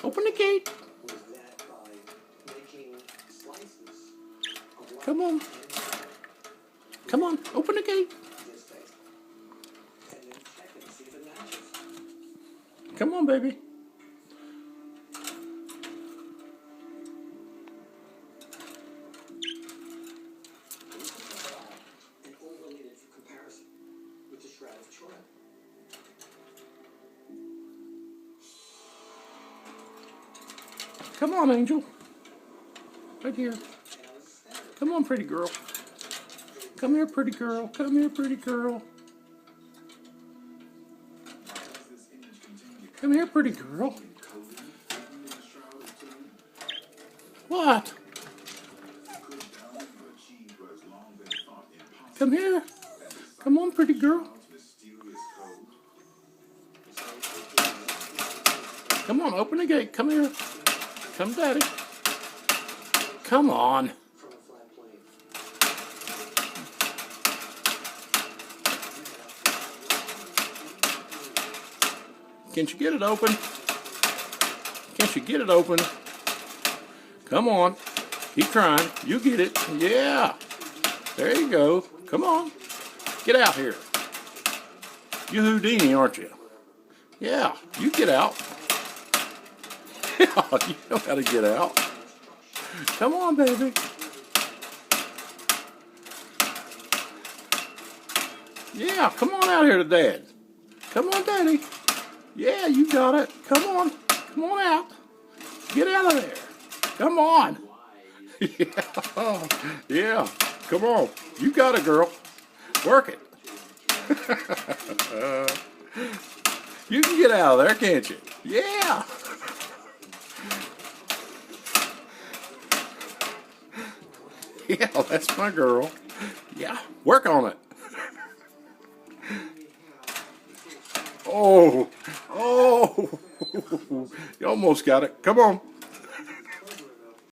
Open the gate. Come on. Come on, open the gate. Come on, baby. Come on, Angel. Right here. Come on, pretty girl. Come here, pretty girl. Come here, pretty girl. Come here, pretty girl. What? Come here. Come on, pretty girl. Come on, open the gate. Come here. Come, Daddy. Come on. Can't you get it open? Can't you get it open? Come on. Keep trying. You get it. Yeah. There you go. Come on. Get out here. You Houdini, aren't you? Yeah. You get out. Yeah, you know how to get out. Come on, baby. Yeah, come on out here to Dad. Come on, Daddy. Yeah, you got it. Come on. Come on out. Get out of there. Come on. Yeah. Yeah. Come on. You got it, girl. Work it. You can get out of there, can't you? Yeah. Yeah, that's my girl. Yeah, work on it. Oh, oh, you almost got it. Come on.